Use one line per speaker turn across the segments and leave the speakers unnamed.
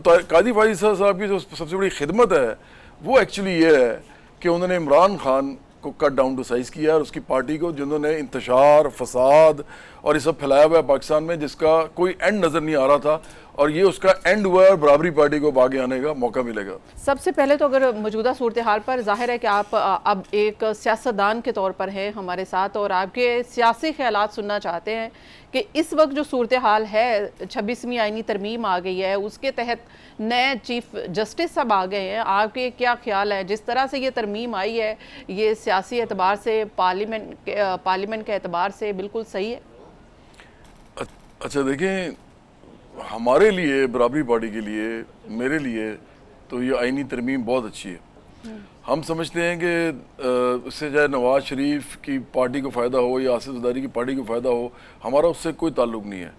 काजी फाइज साहब की जो सबसे बड़ी खिदमत है वो एक्चुअली ये है कि उन्होंने इमरान खान को कट डाउन टू साइज़ किया और उसकी पार्टी को, जिन्होंने इंतशार, फसाद और ये सब फैलाया हुआ है पाकिस्तान में, जिसका कोई एंड नज़र नहीं आ रहा था, और ये उसका एंड हुआ और बराबरी पार्टी को आगे आने का मौका मिलेगा।
सबसे पहले तो अगर मौजूदा सूरत हाल पर, जाहिर है कि आप अब एक सियासतदान के तौर पर हैं हमारे साथ और आपके सियासी ख्यालात सुनना चाहते हैं कि इस वक्त जो सूरत हाल है, 26वीं आईनी तरमीम आ गई है, उसके तहत नए चीफ जस्टिस सब आ गए हैं, आपके क्या ख्याल है जिस तरह से ये तरमीम आई है, ये सियासी एतबार से, पार्लियामेंट के एतबार से बिल्कुल सही है?
अच्छा देखें, हमारे लिए, बराबरी पार्टी के लिए, मेरे लिए तो ये आईनी तरमीम बहुत अच्छी है। हम समझते हैं कि इससे चाहे नवाज शरीफ की पार्टी को फ़ायदा हो या आसिफ ज़रदारी की पार्टी को फ़ायदा हो, हमारा उससे कोई ताल्लुक़ नहीं है।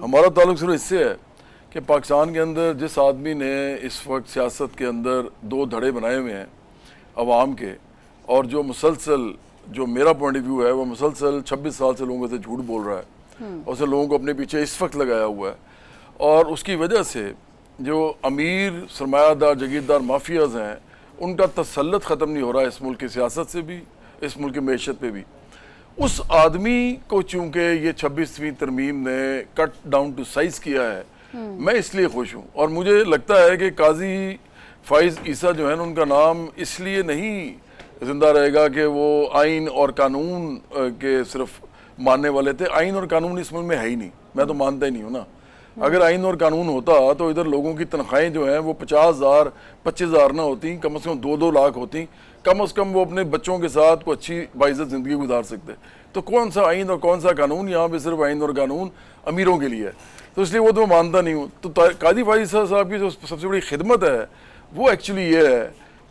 हमारा ताल्लुक़ सिर्फ इससे है कि पाकिस्तान के अंदर जिस आदमी ने इस वक्त सियासत के अंदर दो धड़े बनाए हुए हैं अवाम के, और जो मुसलसल, जो मेरा पॉइंट ऑफ व्यू है, वो मुसलसल 26 साल से लोगों से झूठ बोल रहा है और उसे लोगों को अपने पीछे इस वक्त लगाया हुआ है, और उसकी वजह से जो अमीर सरमायादार जगीरदार माफियाज हैं उनका तसल्लुत ख़त्म नहीं हो रहा है इस मुल्क की सियासत से भी, इस मुल्क की मैशत पे भी। उस आदमी को चूँकि ये 26वीं तरमीम ने कट डाउन टू साइज़ किया है, मैं इसलिए खुश हूँ। और मुझे लगता है कि काजी फाइज ईसा जो है ना, उनका नाम इसलिए नहीं ज़िंदा रहेगा कि वो आइन और कानून के सिर्फ मानने वाले थे। आइन और कानून इस मुल्क में है ही नहीं, मैं तो मानता ही नहीं हूँ ना। अगर आइन और कानून होता तो इधर लोगों की तनख्वाहें जो हैं वो 50,000 25,000 ना होती, कम से कम 2-2 लाख होती, कम से कम वो अपने बच्चों के साथ को अच्छी बाइज़्ज़त ज़िंदगी गुजार सकते। तो कौन सा आइन और कौन सा कानून? यहाँ पे सिर्फ आइन और कानून अमीरों के लिए है, तो इसलिए वो तो मैं मानता नहीं हूँ। तो काजी फाइज साहब की जो सबसे बड़ी खिदमत है वो एक्चुअली ये है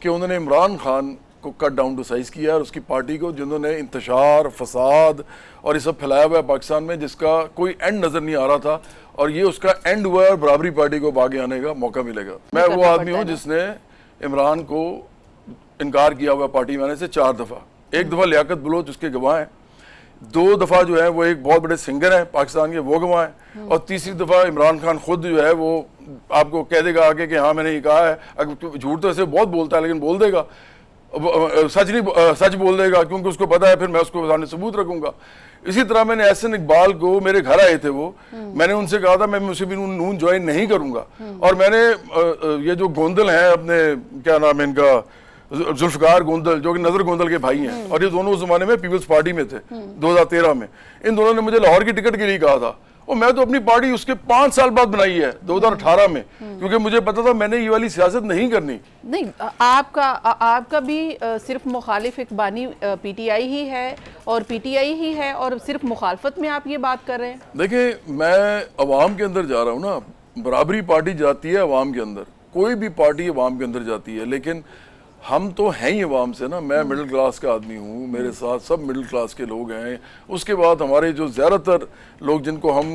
कि उन्होंने इमरान खान को कट डाउन टू साइज़ किया और उसकी पार्टी को, जिन्होंने इंतशार, फसाद और ये सब फैलाया हुआ है पाकिस्तान में, जिसका कोई एंड नज़र नहीं आ रहा था, और ये उसका एंड हुआ और बराबरी पार्टी को आगे आने का मौका मिलेगा। मैं वो आदमी हूँ जिसने इमरान को इनकार किया हुआ पार्टी में आने से 4 दफ़ा। एक दफ़ा लियाकत बलोच उसके गवाह हैं, 2 दफ़ा जो है वो एक बहुत बड़े सिंगर हैं पाकिस्तान के, वो गवाह हैं, और तीसरी दफ़ा इमरान खान खुद जो है वो आपको कह देगा आगे कि हाँ मैंने ये कहा है। अगर झूठ तो ऐसे बहुत बोलता है लेकिन बोल देगा, सच बोल देगा, क्योंकि उसको पता है फिर मैं उसको सामने सबूत रखूंगा। इसी तरह मैंने एहसन इकबाल को, मेरे घर आए थे वो, मैंने उनसे कहा था मैं मुस्लिम नून ज्वाइन नहीं करूंगा, और मैंने ये जो गोंदल हैं अपने, क्या नाम है इनका, जुल्फकार गोंदल, जो कि नजर गोंदल के भाई हैं, और ये दोनों उस जमाने में पीपल्स पार्टी में थे 2013 में, इन दोनों ने मुझे लाहौर की टिकट के लिए कहा था, और मैं तो अपनी पार्टी उसके 5 साल बाद बनाई है 2018 में, क्योंकि मुझे पता था मैंने ये वाली सियासत नहीं करनी।
नहीं, आपका भी सिर्फ मुखालिफ इकबानी पीटीआई ही है, और पीटीआई ही है, और सिर्फ मुखालफत में आप ये बात कर रहे हैं।
देखिए, मैं अवाम के अंदर जा रहा हूँ ना, बराबरी पार्टी जाती है अवाम के अंदर, कोई भी पार्टी अवाम के अंदर जाती है, लेकिन हम तो हैं ही अवाम से ना। मैं मिडिल क्लास का आदमी हूँ, मेरे साथ सब मिडिल क्लास के लोग हैं। उसके बाद हमारे जो ज़्यादातर लोग जिनको हम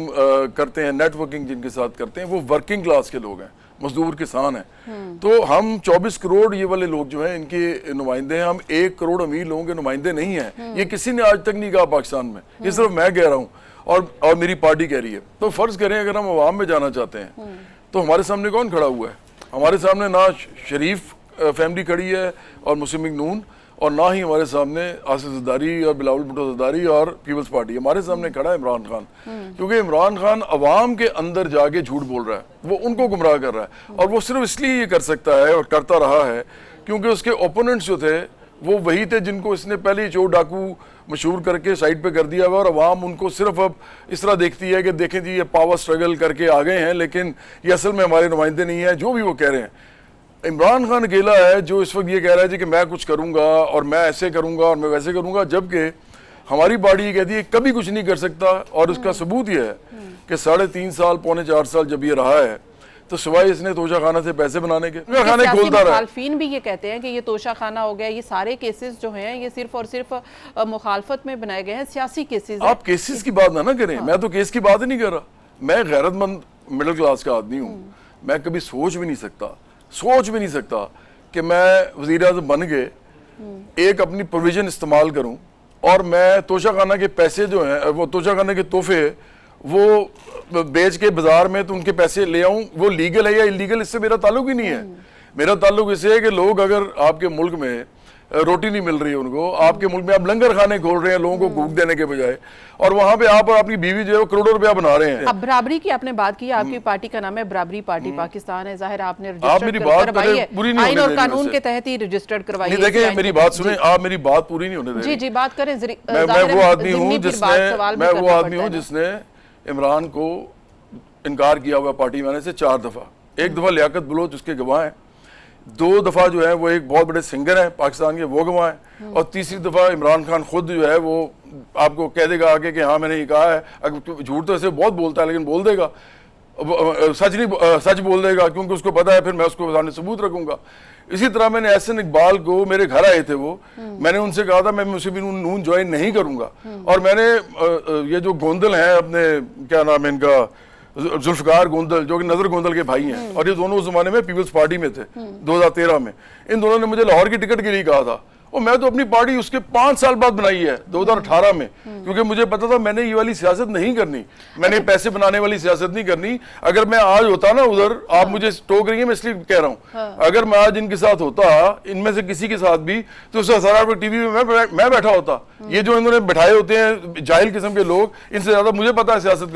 करते हैं नेटवर्किंग, जिनके साथ करते हैं, वो वर्किंग क्लास के लोग हैं, मजदूर किसान हैं। तो हम 24 करोड़ ये वाले लोग जो हैं इनके नुमाइंदे हैं। हम 1 करोड़ अमीर लोगों के नुमाइंदे नहीं हैं। ये किसी ने आज तक नहीं कहा पाकिस्तान में, ये सिर्फ मैं कह रहा हूँ और मेरी पार्टी कह रही है। तो फ़र्ज़ करें अगर हम अवाम में जाना चाहते हैं तो हमारे सामने कौन खड़ा हुआ है? हमारे सामने ना शरीफ फैमिली खड़ी है और मुस्लिम लीग नून, और ना ही हमारे सामने आसिफ ज़रदारी और बिलावल भुट्टो ज़रदारी और पीपल्स पार्टी। हमारे सामने खड़ा है इमरान खान, क्योंकि इमरान खान अवाम के अंदर जाके झूठ बोल रहा है, वो उनको गुमराह कर रहा है, और वो सिर्फ इसलिए ये कर सकता है और करता रहा है क्योंकि उसके ओपोनेंट्स जो थे वो वही थे जिनको इसने पहले ही चोर डाकू मशहूर करके साइड पे कर दिया हुआ, और अवाम उनको सिर्फ अब इस तरह देखती है कि देखें जी ये पावर स्ट्रगल करके आ गए हैं, लेकिन ये असल में हमारे नुमाइंदे नहीं है, जो भी वो कह रहे हैं। इमरान खान अकेला है जो इस वक्त ये कह रहा है जी कि मैं कुछ करूंगा और मैं ऐसे करूंगा और मैं वैसे करूंगा, जबकि हमारी पार्टी ये कहती है कभी कुछ नहीं कर सकता। और उसका सबूत ये है कि 3.5 साल, 3.25 साल जब ये रहा है, तो सिवाय इसने तोशा खाना से पैसे बनाने के, खाने खोलता रहा।
मुखालफिन भी ये कहते हैं कि ये तोशा खाना हो गया। ये सारे केसेस जो हैं ये सिर्फ और सिर्फ मुखालफत में बनाए गए हैं, सियासी केसेस।
आप केसेस की बात ना करें, मैं तो केस की बात ही नहीं कर रहा। मैं गैरतमंद मिडिल क्लास का आदमी हूँ, मैं कभी सोच भी नहीं सकता कि मैं वज़ीर आज़म बन के एक अपनी प्रोविजन इस्तेमाल करूं और मैं तोशा खाना के पैसे जो हैं, वो तोशा खाना के तोहफे वो बेच के बाजार में तो उनके पैसे ले आऊं, वो लीगल है या इलीगल, इससे मेरा ताल्लुक ही नहीं है। मेरा ताल्लुक इससे है कि लोग अगर आपके मुल्क में रोटी नहीं मिल रही है उनको, आपके मुल्क में आप लंगर खाने खोल रहे हैं लोगों को भूख देने के बजाय, और वहां पे आप और अपनी बीवी जो है वो करोड़ों रुपया बना रहे हैं।
अब बराबरी की आपने बात की, आपकी पार्टी का नाम है बराबरी पार्टी पाकिस्तान है, जाहिर है आपने
आप मेरी बात
करवाई है,
पूरी नहीं
आइन
होने
और
देंगे
कानून
वैसे।
के तहत ही रजिस्टर्ड करवाई है।
नहीं देखिए मेरी बात सुने, आप मेरी बात पूरी नहीं होने देंगे।
जी जी बात करें।
मैं वो आदमी हूँ जिसने इमरान को इनकार किया हुआ पार्टी में आने से 4 दफा। एक दफा लियाकत बलोच उसके गवाह हैं, 2 दफा जो है वो एक बहुत बड़े सिंगर हैं पाकिस्तान के, वो गवाह हैं, और तीसरी दफा इमरान खान खुद जो है वो आपको कह देगा आगे कि हाँ मैंने ये कहा है। अगर झूठ तो ऐसे बहुत बोलता है लेकिन बोल देगा, सच बोल देगा, क्योंकि उसको पता है फिर मैं उसको सामने सबूत रखूंगा। इसी तरह मैंने एहसन इकबाल को, मेरे घर आए थे वो, मैंने उनसे कहा था मैं मुस्लिम नून ज्वाइन नहीं करूंगा, और मैंने ये जो गोंदल हैं अपने, क्या नाम है इनका, जुल्फकार गोंदल जो कि नजर गोंदल के भाई हैं, और ये दोनों उस जमाने में पीपल्स पार्टी में थे 2013 में, इन दोनों ने मुझे लाहौर की टिकट के लिए कहा था, और मैं तो अपनी पार्टी उसके 5 साल बाद बनाई है 2018 में, क्योंकि मुझे पता था मैंने ये वाली सियासत नहीं करनी, मैंने पैसे बनाने वाली सियासत नहीं करनी। अगर मैं आज होता ना उधर, आप मुझे टोक रही है मैं इसलिए कह रहा हूँ, अगर मैं आज इनके साथ होता, इनमें से किसी के साथ भी, तो सारा टीवी में मैं बैठा होता। ये जो इन्होंने बैठाए होते हैं जाहिल किस्म के लोग, इनसे ज्यादा मुझे पता है सियासत का।